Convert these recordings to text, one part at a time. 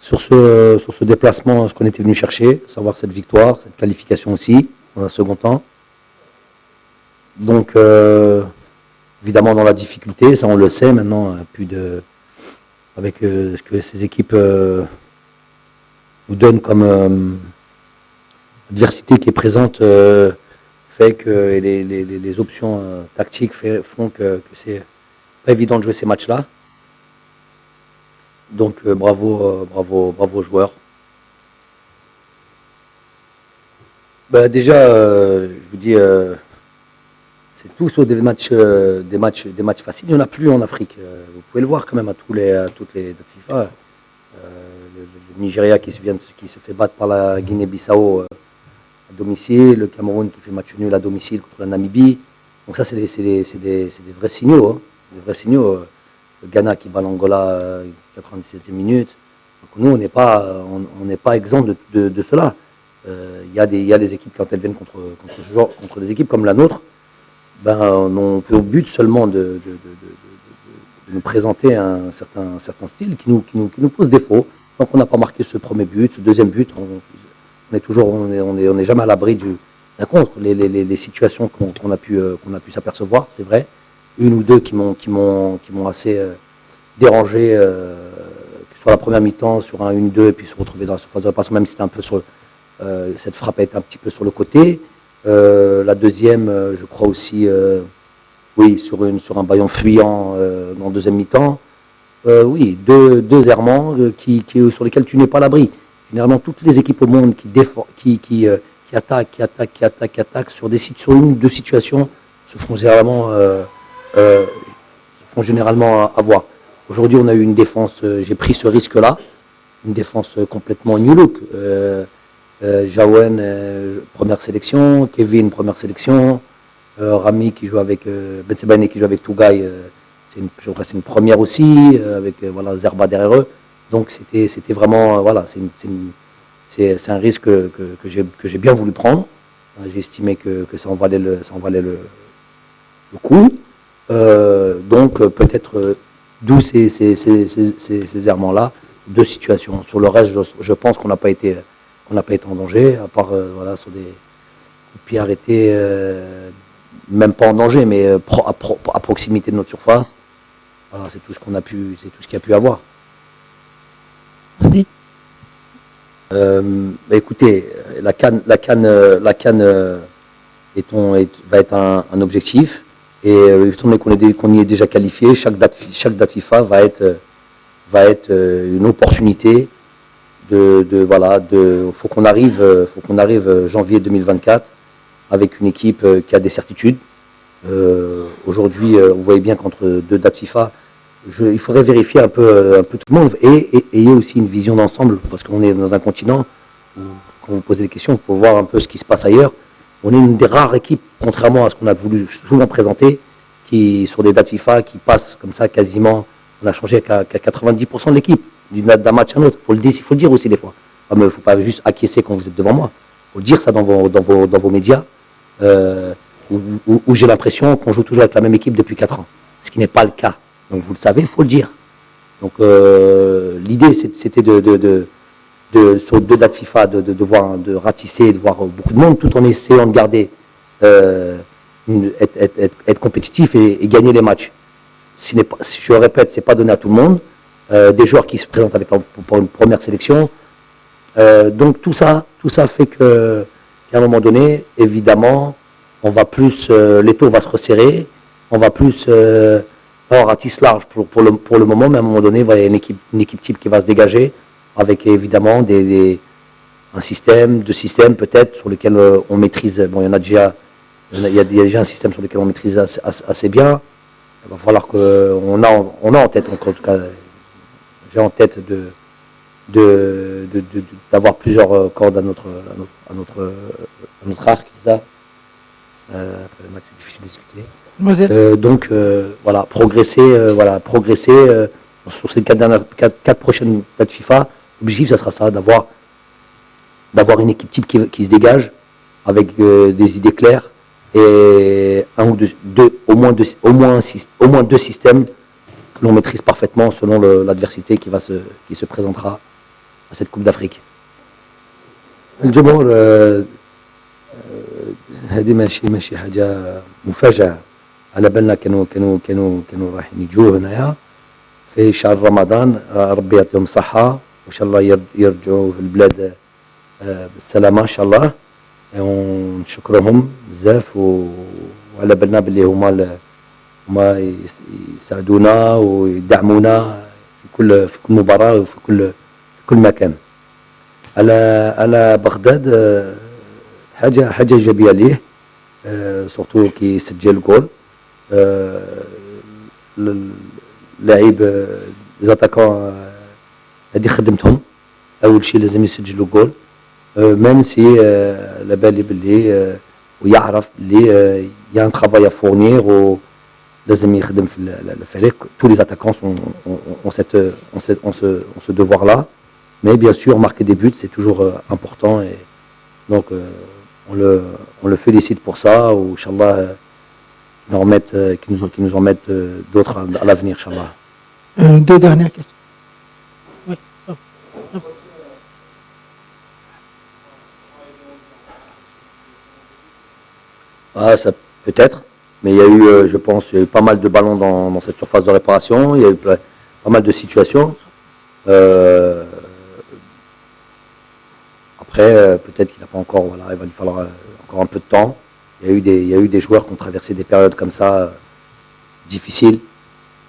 sur ce déplacement, ce qu'on était venu chercher, savoir cette victoire, cette qualification aussi, dans un second temps. Donc, évidemment, dans la difficulté, ça on le sait maintenant, avec ce que ces équipes nous donnent comme adversité qui est présente, fait que les options tactiques font que c'est pas évident de jouer ces matchs-là. Donc bravo aux joueurs. Déjà, je vous dis, c'est tout sauf des matchs faciles. Il n'y en a plus en Afrique. Vous pouvez le voir quand même à toutes les dates FIFA. Le Nigeria qui se fait battre par la Guinée-Bissau à domicile, le Cameroun qui fait match nul à domicile contre la Namibie. Donc ça, c'est des vrais signaux. Hein. Des vrais signaux. Le Ghana qui bat l'Angola 97e minute. Donc nous, on n'est pas exempt de cela. Il y a des équipes, quand elles viennent contre des équipes comme la nôtre, on peut au but seulement de nous présenter un certain style qui nous pose défaut. Donc on n'a pas marqué ce premier but, ce deuxième but, on n'est jamais à l'abri d'un contre. Les situations qu'on a pu s'apercevoir, c'est vrai. Une ou deux qui m'ont assez dérangé, sur la première mi-temps, sur un 1-2, et puis se retrouver dans la surface de réparation, même si c'était un peu sur cette frappe était un petit peu sur le côté. La deuxième, je crois aussi, oui, sur un ballon fuyant en deuxième mi-temps. Oui, deux errements sur lesquels tu n'es pas à l'abri. Généralement, toutes les équipes au monde qui attaquent sur une ou deux situations se font généralement avoir. Aujourd'hui, on a eu une défense, j'ai pris ce risque-là, une défense complètement new look. Jawen, première sélection, Kevin, première sélection, Rami qui joue avec Ben Sebaini qui joue avec Tougaï, c'est une première aussi, avec Zerba derrière eux. Donc c'était vraiment, c'est un risque que j'ai bien voulu prendre. J'ai estimé que ça en valait le coup. Donc peut-être d'où ces errements-là, deux situations. Sur le reste, je pense qu'on n'a pas été en danger, à part sur des coups de pied arrêtés, même pas en danger, mais à proximité de notre surface. Voilà, c'est tout ce qu'il y a pu avoir. Merci. Écoutez, la CAN va être un objectif, et étant donné qu'on y est déjà qualifié, chaque date FIFA va être une opportunité. Faut qu'on arrive janvier 2024 avec une équipe qui a des certitudes. Aujourd'hui, vous voyez bien qu'entre deux dates FIFA, il faudrait vérifier un peu tout le monde et ayez aussi une vision d'ensemble, parce qu'on est dans un continent où, quand vous posez des questions, il faut voir un peu ce qui se passe ailleurs. On est une des rares équipes, contrairement à ce qu'on a voulu souvent présenter, qui sur des dates FIFA qui passent comme ça quasiment. On a changé qu'à 90% de l'équipe, d'un match à un autre. Il faut le dire aussi des fois. Il ne faut pas juste acquiescer quand vous êtes devant moi. Il faut le dire ça dans vos médias, où j'ai l'impression qu'on joue toujours avec la même équipe depuis 4 ans. Ce qui n'est pas le cas. Donc vous le savez, il faut le dire. Donc l'idée, c'était sur 2 dates FIFA, de ratisser, de voir beaucoup de monde, tout en essayant de garder, être compétitif et gagner les matchs. Je le répète, c'est pas donné à tout le monde. Des joueurs qui se présentent pour une première sélection. Donc tout ça fait qu'à un moment donné, évidemment, on va plus, l'étau va se resserrer, on va plus, on ratisse large pour le moment, mais à un moment donné, il y a une équipe type qui va se dégager, avec évidemment un système, 2 systèmes peut-être, sur lesquels on maîtrise. Bon, il y a déjà un système sur lequel on maîtrise assez bien. Il va falloir qu'on a en tête, en tout cas, j'ai en tête d'avoir plusieurs cordes à notre arc, c'est ça. Après le match, c'est difficile de discuter. Progresser sur ces 4 prochaines dates FIFA. L'objectif, ça sera ça, d'avoir une équipe type qui se dégage avec des idées claires et au moins deux systèmes que l'on maîtrise parfaitement selon l'adversité qui se présentera à cette Coupe d'Afrique. الجمهور هذه ماشي حاجة مفاجأة على بالنا كانوا رايحين يجوا هنايا في شهر رمضان ربي يعطيهم الصحة وإن شاء الله يرجعوا في البلاد بالسلامة إن شاء الله ونشكرهم بزاف وعلى بالنا باللي هما يساعدونا ويدعمونا في كل مباراة وفي كل مكان. على بغداد حاجة إيجابية ليه سورتو كي سجل جول اللاعب زاتاكون هذه خدمتهم أول شيء لازم يسجلوا جول ميم سي على بالي باللي ويعرف باللي يا ان ترافاي ا فورنير ولازم يخدم في الفريق. Tous les attaquants ont ce devoir là, mais bien sûr marquer des buts c'est toujours important et donc on le félicite pour ça ou inchallah qu'ils nous en mettent d'autres à l'avenir inchallah. Deux dernières questions. Oui. Ah, ça peut-être, mais il y a eu, je pense, il y a eu pas mal de ballons dans cette surface de réparation, il y a eu pas mal de situations. Après, peut-être qu'il n'a pas encore, voilà, il va lui falloir encore un peu de temps. Il y a eu des joueurs qui ont traversé des périodes comme ça, difficiles,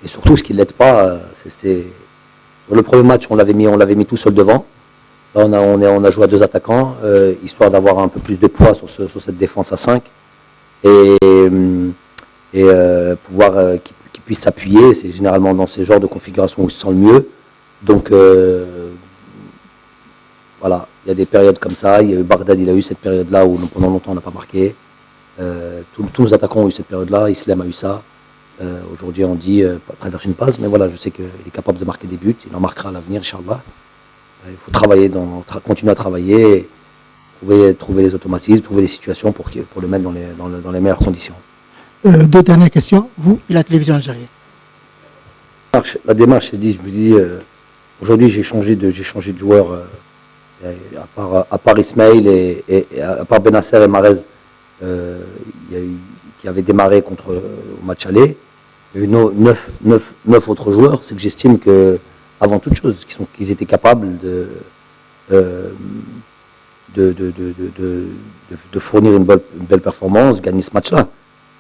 et surtout ce qui ne l'aide pas, c'est le premier match, on l'avait mis tout seul devant. Là, on a joué à deux attaquants, histoire d'avoir un peu plus de poids sur cette défense à 5. Et pouvoir qu'ils puissent s'appuyer, c'est généralement dans ces genres de configurations où ils se sentent le mieux. Donc voilà, il y a des périodes comme ça. Il y a eu Bagdad, il a eu cette période-là où pendant longtemps on n'a pas marqué. Tous nos attaquants ont eu cette période-là. Islam a eu ça. Aujourd'hui on dit à travers une passe, mais voilà, je sais qu'il est capable de marquer des buts. Il en marquera à l'avenir, Inch'Allah. Il faut travailler, continuer à travailler. Trouver les automatismes, trouver les situations pour le mettre dans les meilleures conditions. Deux dernières questions, vous et la télévision algérienne. La démarche, je me dis, aujourd'hui j'ai changé de joueur, à part Ismail et à part Benasser et Marez, qui avaient démarré au match aller. Il y a eu 9 autres joueurs, c'est que j'estime que, avant toute chose, qu'ils étaient capables de fournir une belle performance, gagner ce match-là.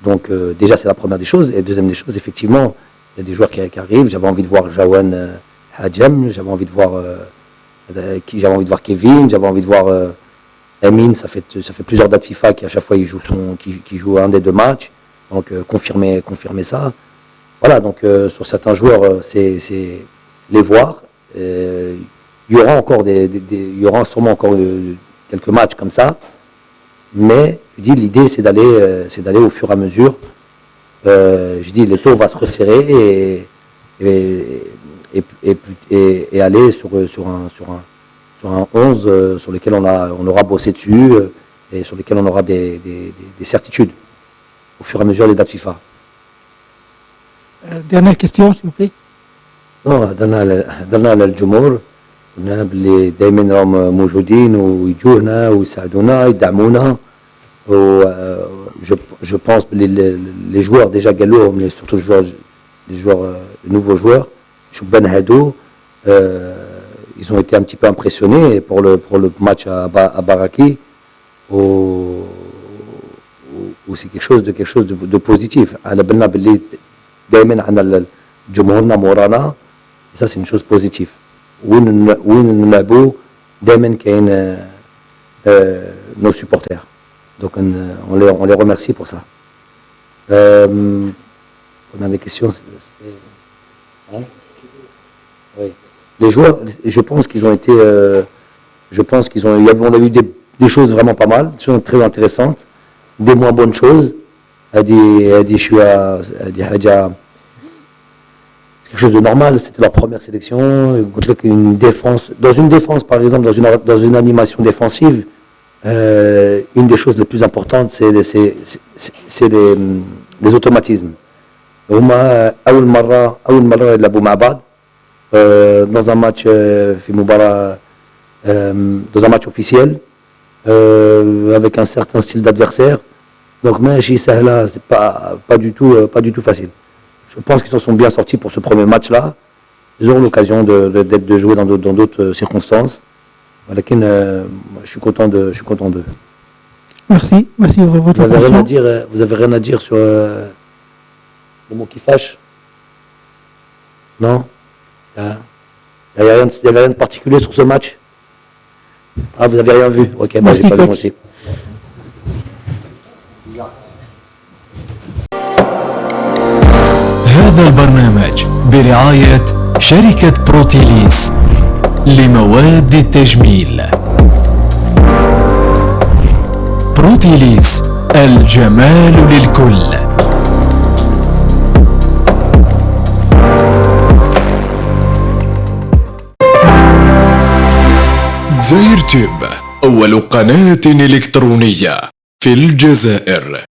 Donc déjà c'est la première des choses. Et deuxième des choses, effectivement, il y a des joueurs qui arrivent. J'avais envie de voir Jawan Hadjem, j'avais envie de voir Kevin, j'avais envie de voir Emin. Ça fait plusieurs dates FIFA qui à chaque fois il joue un des deux matchs. Donc confirmer ça. Voilà, donc sur certains joueurs, c'est les voir. Il y aura sûrement encore quelques matchs comme ça, mais je dis l'idée c'est d'aller au fur et à mesure. Je dis l'étau va se resserrer et aller sur un 11 sur lequel on aura bossé dessus et sur lequel on aura des certitudes au fur et à mesure des dates FIFA. Dernière question s'il vous plaît. Non, هدرنا للجمهور قلنا باللي دائما راهم موجودين ويجونا ويساعدونا يدعمونا و je pense que les joueurs déjà قالوهم mais surtout les nouveaux joueurs Chouban Hadou ils ont été un petit peu impressionnés pour le match à Baraki où c'est quelque chose de positif على بالنا باللي دائما عندنا جمهورنا مورانا. Et ça, c'est une chose positive. Win Nabou, Demen Kain, nos supporters. Donc, on les remercie pour ça. On a des questions. Hein? Oui. Les joueurs, je pense qu'ils ont été. On a eu des choses vraiment pas mal, des choses très intéressantes, des moins bonnes choses. Quelque chose de normal, c'était leur première sélection. Dans une défense, par exemple, dans une animation défensive, une des choses les plus importantes, c'est les automatismes. أول مرة يلعبوا مع بعض dans un match في مباراة dans un match officiel, avec un certain style d'adversaire. Donc, Machi Sahla, c'est pas du tout facile. Je pense qu'ils s'en sont bien sortis pour ce premier match-là. Ils auront l'occasion de jouer dans d'autres circonstances. Voilà, je suis content d'eux. Merci pour votre attention. Vous avez rien à dire sur le mot qui fâche? Non? Il n'y avait rien de particulier sur ce match? Ah, vous n'avez rien vu? Ok, bah, Merci, j'ai pas vu coach. moi aussi. هذا البرنامج برعاية شركة بروتيليس لمواد التجميل. بروتيليس، الجمال للكل. زاير تيب، أول قناة إلكترونية في الجزائر.